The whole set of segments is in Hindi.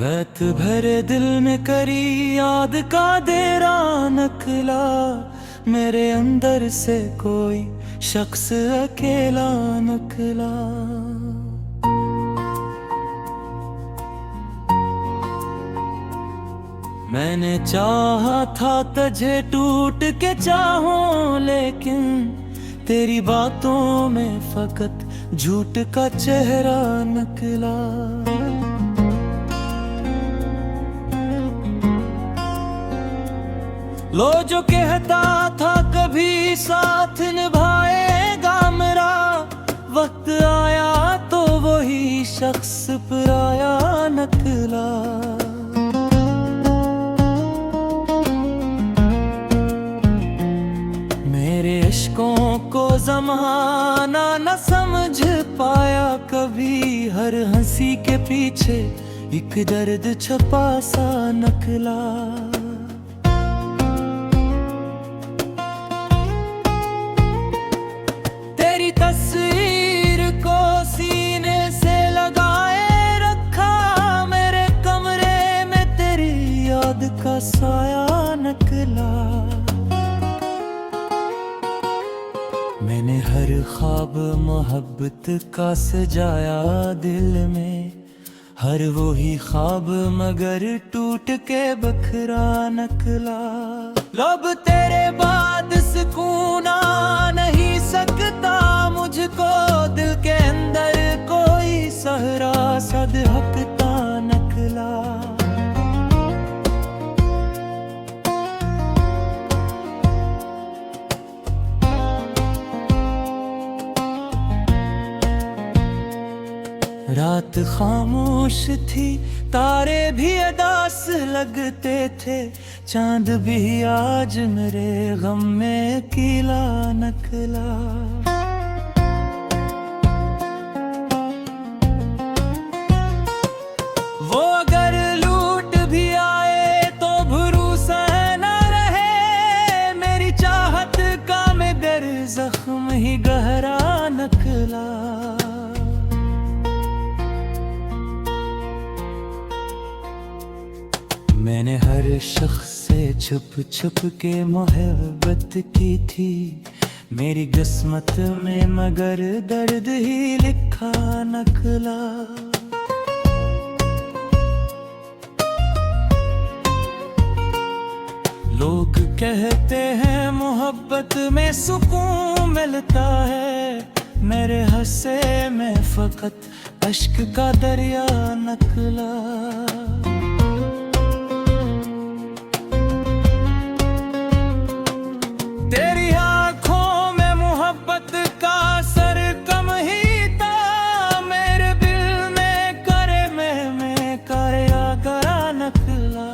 वैत भरे दिल में करी याद का देरा नकला, मेरे अंदर से कोई शख्स अकेला निकला। मैंने चाहा था तुझे टूट के चाहूं, लेकिन तेरी बातों में फकत झूठ का चेहरा निकला। लो जो कहता था कभी साथ निभाएगा मेरा, वक्त आया तो वही शख्स पराया निकला। मेरे इश्कों को ज़माना न समझ पाया कभी, हर हंसी के पीछे एक दर्द छुपा सा निकला। तेरी तस्वीर को सीने से लगाए रखा, मेरे कमरे में तेरी याद का साया निकला। मैंने हर ख्वाब मोहब्बत का सजाया दिल में, हर वो ही ख्वाब मगर टूट के बखरा निकला। लब तेरे बाद सुकून आ नहीं सकता मुझको, दिल के अंदर कोई सहरा सा दहकता निकला। रात खामोश थी, तारे भी अदास लगते थे, चांद भी आज मेरे गम में अकेला निकला। वो अगर लूट भी आए तो भरोसा न रहे, मेरी चाहत का मगर जख्म ही गहरा निकला। मैंने हर शख्स से छुप छुप के मोहब्बत की थी, मेरी किस्मत में मगर दर्द ही लिखा निकला। लोग कहते हैं मोहब्बत में सुकून मिलता है, मेरे हंसे में फकत अश्क का दरिया निकला। तेरी आँखों में मोहब्बत का असर कम ही था, मेरे दिल में करे में करया करा निकला।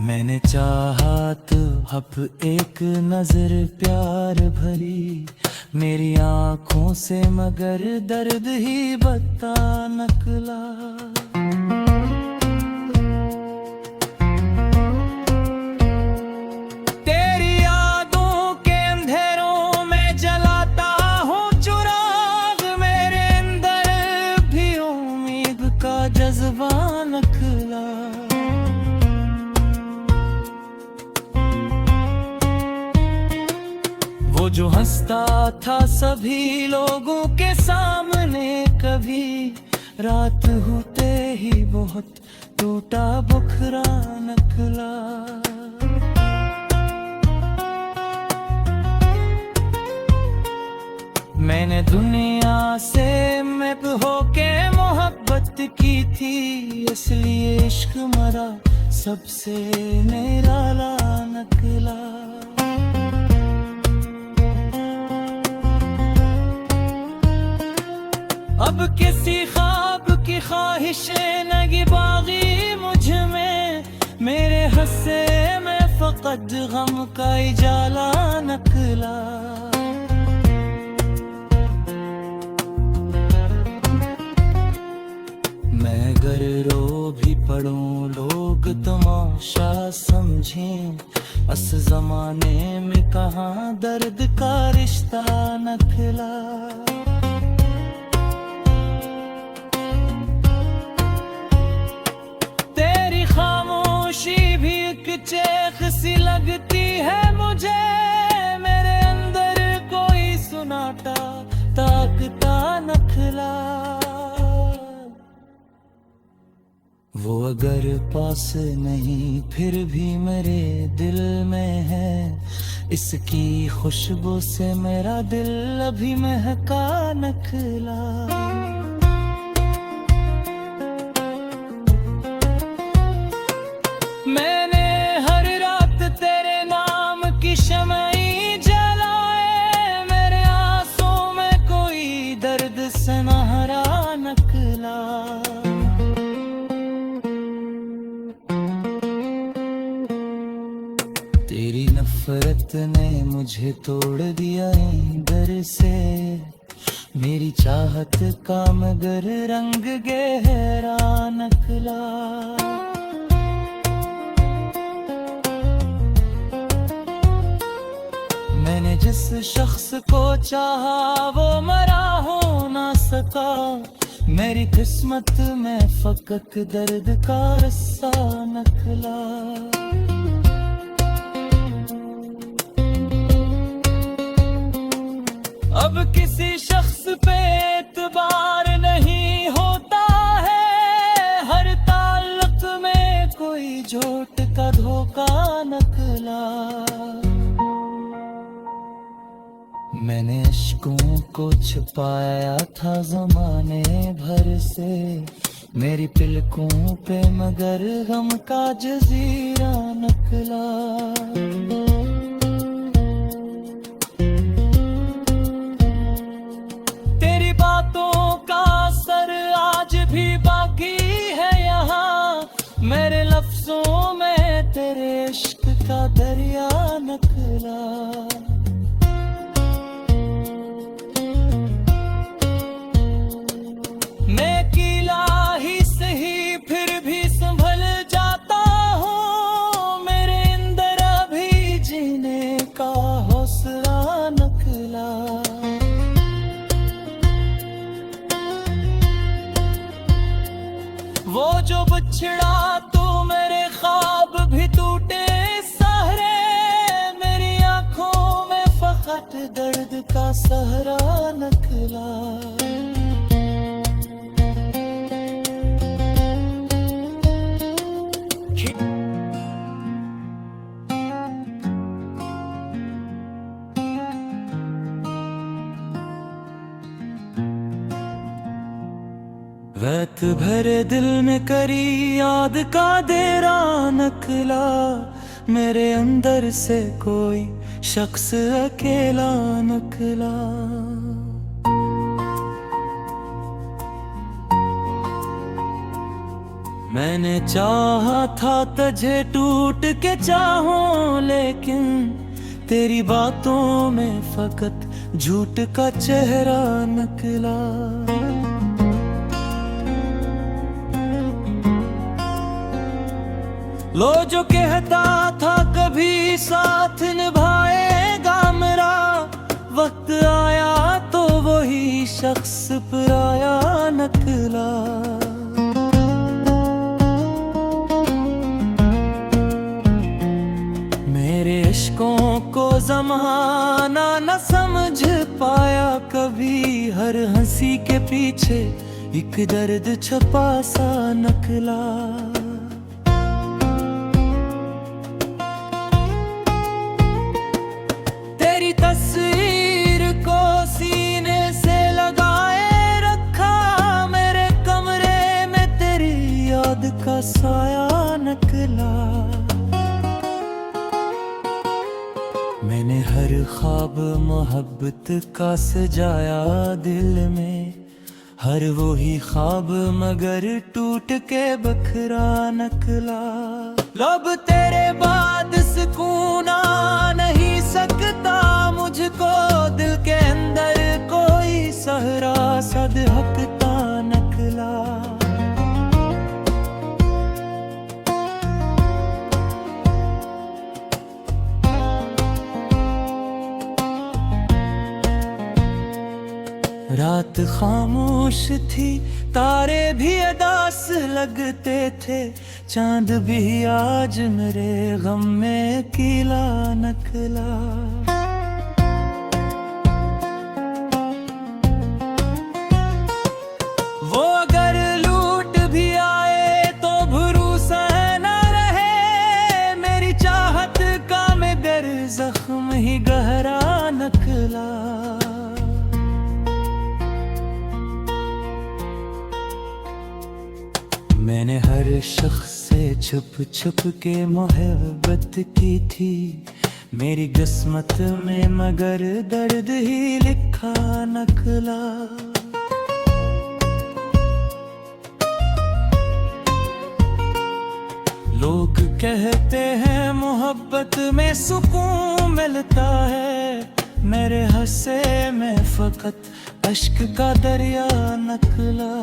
मैंने चाहा तो अब एक नजर प्यार भरी, मेरी आँखों से मगर दर्द ही बता निकला। जज्बा निकला। वो जो हंसता था सभी लोगों के सामने, कभी रात होते ही बहुत टूटा बुखरा निकला। मैंने दुनिया से मैप होके मोहब्बत की थी, इसलिए इश्क मरा सबसे निराला निकला। अब किसी ख्वाब की ख्वाहिशें नगी बागी मुझ में, मेरे हंसे में फकत गम का इजाला निकला। मैं अगर रो भी पढ़ूं लोग तमाशा समझें, अस जमाने में कहाँ दर्द का रिश्ता निकला। खामोशी भी एक चेख सी लगती है मुझे, मेरे अंदर कोई सुनाता ताकता नखला। वो अगर पास नहीं फिर भी मेरे दिल में है, इसकी खुशबू से मेरा दिल अभी महका नखला। मैंने हर रात तेरे नाम की शमई जलाए, मेरे आंसू में कोई दर्द सुनहरा नकला। तेरी नफरत ने मुझे तोड़ दिया अंदर से, मेरी चाहत का मगर रंग गहरा नकला। मैंने जिस शख्स को चाहा वो मरा हो ना सका, मेरी किस्मत में फकत दर्द का रस्सा नकला। अब किसी शख्स पे एतबार नहीं होता है, हर ताल्लुक में कोई झूठ का धोखा नकला। मैंने इश्कों को छुपाया था ज़माने भर से, मेरी पिलकों पे मगर गम का जजीरा नकला। तेरी बातों का असर आज भी बाकी है यहाँ, मेरे लफ्जों में तेरे इश्क का दरिया नकला। वो जो बिछड़ा तो मेरे ख्वाब भी टूटे सहरे, मेरी आंखों में फकत दर्द का सहरा नकला। वक्त भरे दिल में करी याद का देरा नकला, मेरे अंदर से कोई शख्स अकेला नकला। मैंने चाहा था तुझे टूट के चाहूं, लेकिन तेरी बातों में फकत झूठ का चेहरा नकला। लो जो कहता था कभी साथ निभाएगा मेरा, वक्त आया तो वही शख्स पराया नकला। मेरे इश्कों को ज़माना न समझ पाया कभी, हर हंसी के पीछे एक दर्द छुपा सा नकला। तेरी तस्वीर को सीने से लगाए रखा, मेरे कमरे में तेरी याद का साया नकला। मैंने हर ख्वाब मोहब्बत का सजाया दिल में, हर वही ख्वाब मगर टूट के बखरा नकला। लब तेरे बाद सुकून आ नहीं सकता मुझको, दिल के अंदर कोई सहरा सदहकता नकला। रात खामोश थी, तारे भी अदास लगते थे, चांद भी आज मेरे गम में अकेला नकला। वो अगर लूट भी आए तो भरोसा न रहे, मेरी चाहत का मगर जख्म ही गहरा नकला। मैंने हर शख्स से छुप छुप के मोहब्बत की थी, मेरी किस्मत में मगर दर्द ही लिखा नकला। लोग कहते हैं मोहब्बत में सुकून मिलता है, मेरे हंसे में फकत अश्क का दरिया नकला।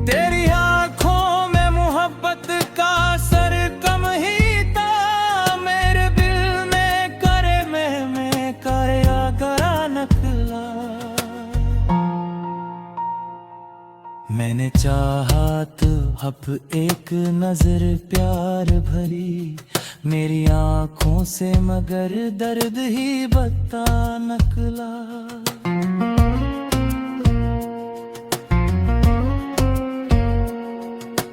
तेरी आंखों में मोहब्बत का असर कम ही था, मेरे दिल में करे में करया करा नकला। मैंने चाहा तो अब एक नजर प्यार भरी, मेरी आंखों से मगर दर्द ही बता नकला।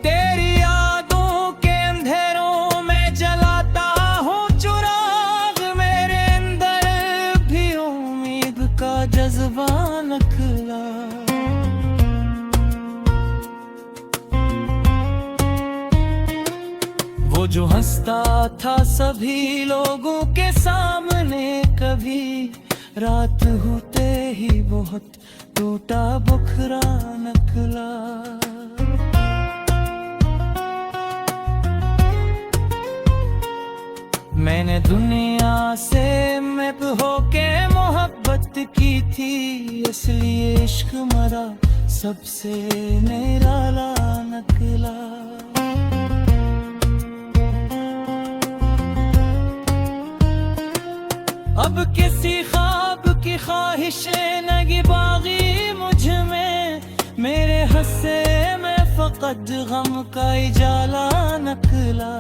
तेरी यादों के अंधेरों में जलाता हूँ चिराग, मेरे अंदर भी उम्मीद का जज्बा नकला। वो जो हंसता था सभी लोगों के सामने, कभी रात होते ही बहुत टूटा बुखरा नकला। मैंने दुनिया से मैप होके मोहब्बत की थी, इसलिए इश्क मरा सबसे निराला नकला। अब किसी ख्वाब की ख्वाहिशें नगी बागी मुझ में, मेरे हंसे में फकत गम का इजाला नकला।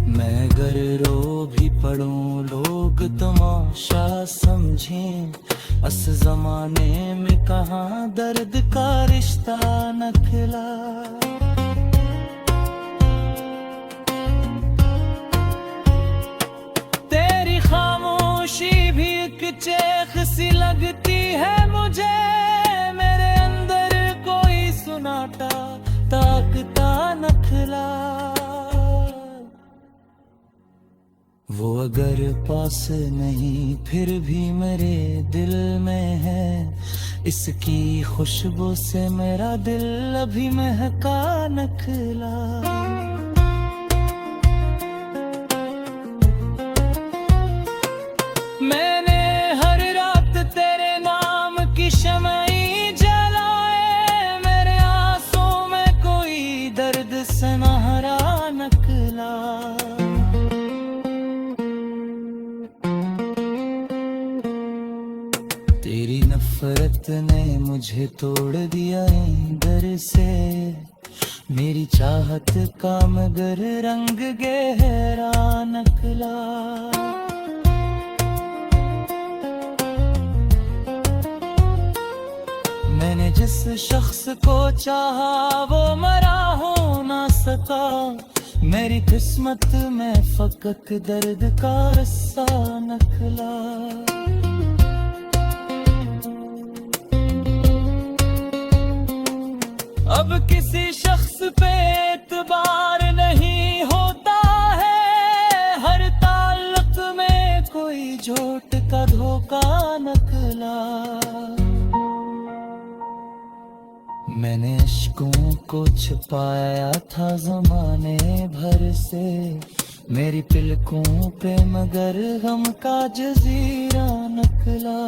मैं अगर रो भी पड़ूं लोग तमाशा समझें, अस जमाने में कहाँ दर्द का रिश्ता नकला। खामोशी भी एक चेख सी लगती है मुझे, मेरे अंदर कोई सुनाता ताकता नखला। वो अगर पास नहीं फिर भी मेरे दिल में है, इसकी खुशबू से मेरा दिल अभी महका नखला। मैंने हर रात तेरे नाम की शमई जलाए, मेरे आंसू में कोई दर्द सनहरा नकला। तेरी नफरत ने मुझे तोड़ दिया अंदर से, मेरी चाहत का मगर रंग गहरा नकला। मैंने जिस शख्स को चाहा वो मरा हो ना सका, मेरी किस्मत में फकत दर्द का रस्सा नकला। अब किसी शख्स पे एतबार नहीं होता है, हर ताल्लुक में कोई झूठ का धोखा नकला। मैंने इश्कों को छुपाया था जमाने भर से, मेरी पिलकों पे मगर गम का जजीरा नकला।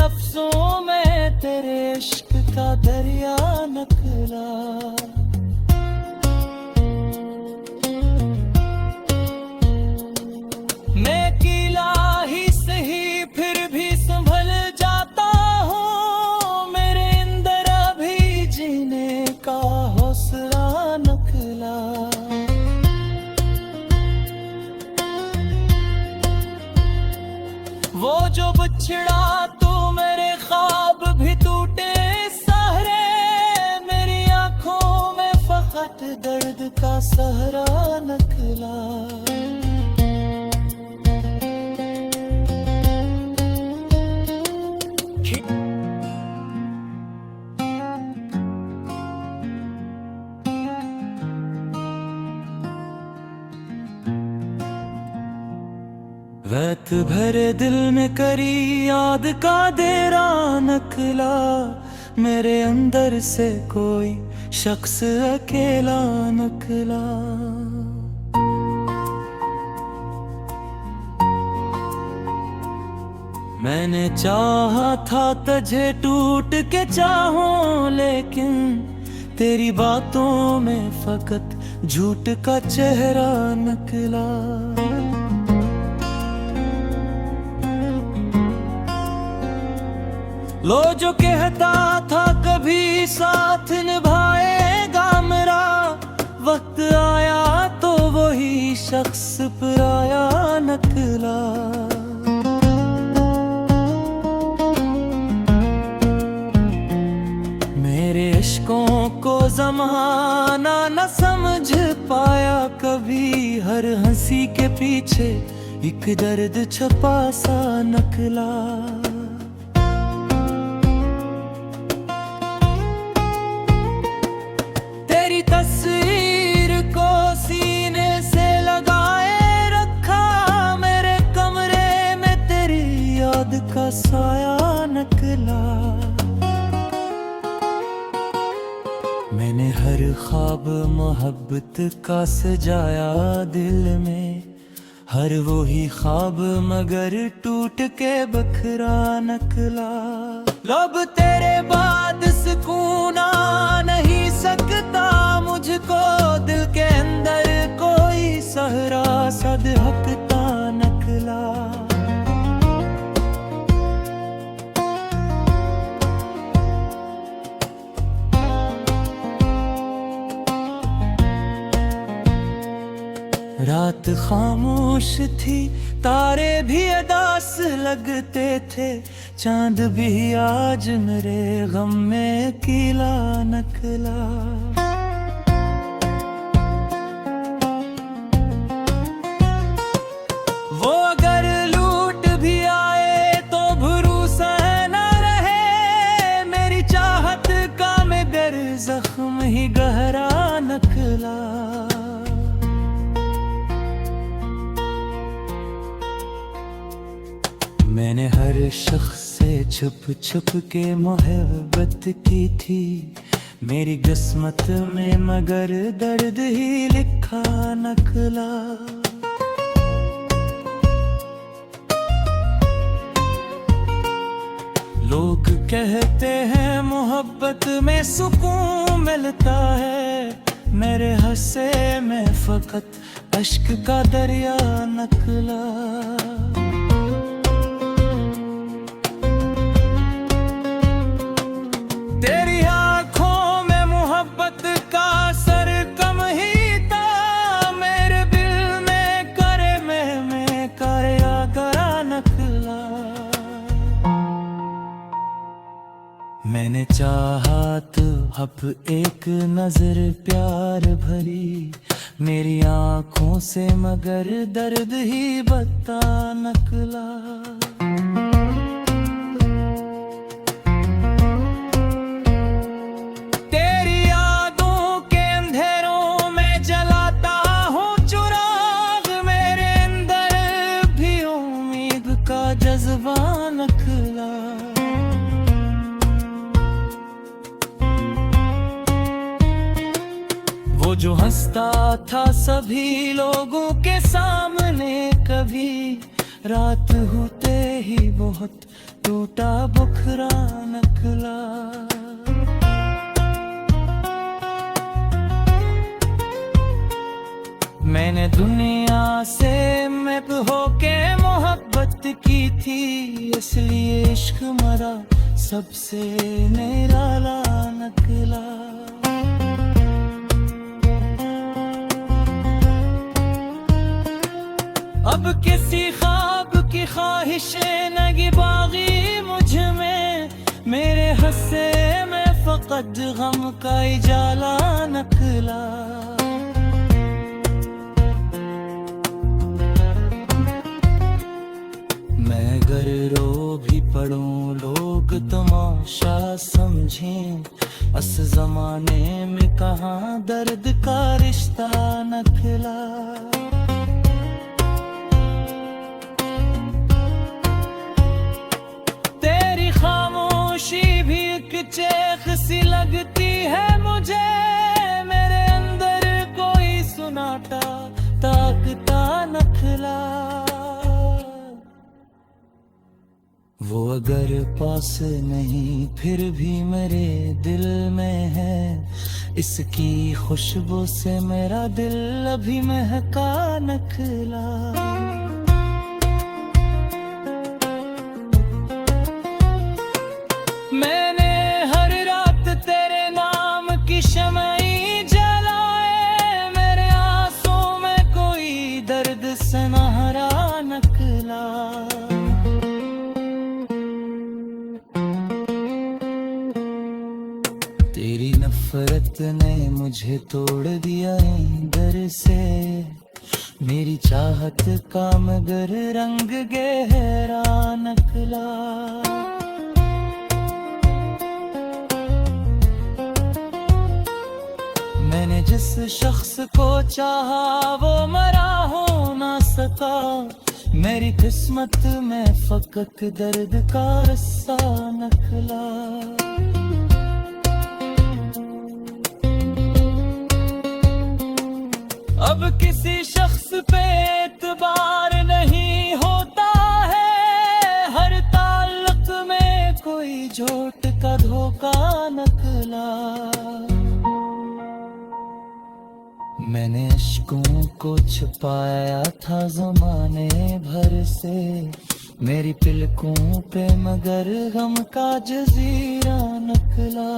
लफ्जों में तेरे इश्क का दरिया निकला। मैं कीला ही सही फिर भी संभल जाता हूँ, मेरे अंदर अभी जीने का हौसला निकला। वो जो बिछड़ा तो मेरे ख्वाब भी टूटे सहरे, मेरी आंखों में फकत दर्द का सहरा निकला। वैत भरे दिल में करी याद का देरा निकला, मेरे अंदर से कोई शख्स अकेला निकला। मैंने चाहा था तुझे टूट के चाहूं, लेकिन तेरी बातों में फकत झूठ का चेहरा निकला। लो जो कहता था कभी साथ निभाएगा मेरा, वक्त आया तो वही शख्स पराया निकला। मेरे इश्कों को ज़माना न समझ पाया कभी, हर हंसी के पीछे एक दर्द छुपा सा निकला। तेरी तस्वीर को सीने से लगाए रखा, मेरे कमरे में तेरी याद का साया निकला। मैंने हर ख्वाब मोहब्बत का सजाया दिल में, हर वो ही ख्वाब मगर टूट के बखरा निकला। लब तेरे बाद सुकून आ नहीं सकता मुझको, दिल के अंदर कोई सहरा सदहकता निकला। रात खामोश थी, तारे भी अदास लगते थे, चांद भी आज मेरे गम में अकेला निकला। वो अगर लूट भी आए तो भरोसा न रहे, मेरी चाहत का मगर जख्म ही गहरा निकला। मैंने हर शख्स से छुप छुप के मोहब्बत की थी, मेरी किस्मत में मगर दर्द ही लिखा निकला। लोग कहते हैं मोहब्बत में सुकून मिलता है, मेरे हंसे में फकत अश्क का दरिया निकला। तेरी आंखों में मोहब्बत का असर कम ही था, मेरे दिल में करे में करया करा निकला। मैंने चाहा तो अब एक नजर प्यार भरी, मेरी आंखों से मगर दर्द ही बता निकला। जज्बा निकला। वो जो हंसता था सभी लोगों के सामने, कभी रात होते ही बहुत टूटा बुखरा नकला। मैंने दुनिया से मैप होके मोहब्बत की थी, इसलिए इश्क मरा सबसे निराला नकला। अब किसी ख्वाब की ख्वाहिशें नगी बागी मुझ में, मेरे हंसे में फकत गम का इजाला नकला। मैं अगर रो भी पड़ूं लोग तमाशा समझें, अस जमाने में कहाँ दर्द का रिश्ता नकला। तेरी खामोशी भी एक चेख सी लगती है मुझे, मेरे अंदर कोई सुनाटा ताकता नखला। वो अगर पास नहीं फिर भी मेरे दिल में है, इसकी खुशबू से मेरा दिल अभी महका नखला। मैंने हर रात तेरे नाम की शमई जलाए, मेरे आंसू में कोई दर्द सनहरा नकला। तेरी नफरत ने मुझे तोड़ दिया अंदर से, मेरी चाहत का मगर रंग गहरा नकला। मैंने जिस शख्स को चाहा वो मरा हो ना सका, मेरी किस्मत में फकत दर्द का रस्सा नकला। अब किसी शख्स पे एतबार नहीं होता है, हर ताल्लुक में कोई झोट का धोखा नकला। मैंने अश्कों को छुपाया था ज़माने भर से, मेरी पिलकों पे मगर गम का जजीरा नकला।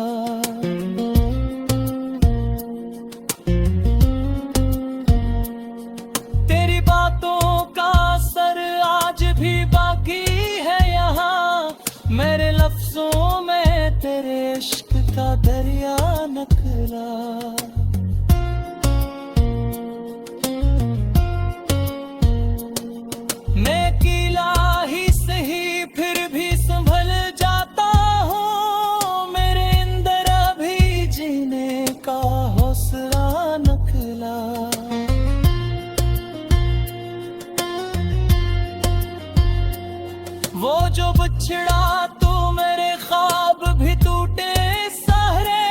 तेरी बातों का असर आज भी बाकी है यहाँ, मेरे लफ्जों में तेरे इश्क का दरिया नकला। वो जो बिछड़ा तो मेरे ख्वाब भी टूटे सहरे,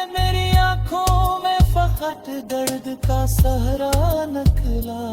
मेरी आंखों में फकत दर्द का सहरा नकला।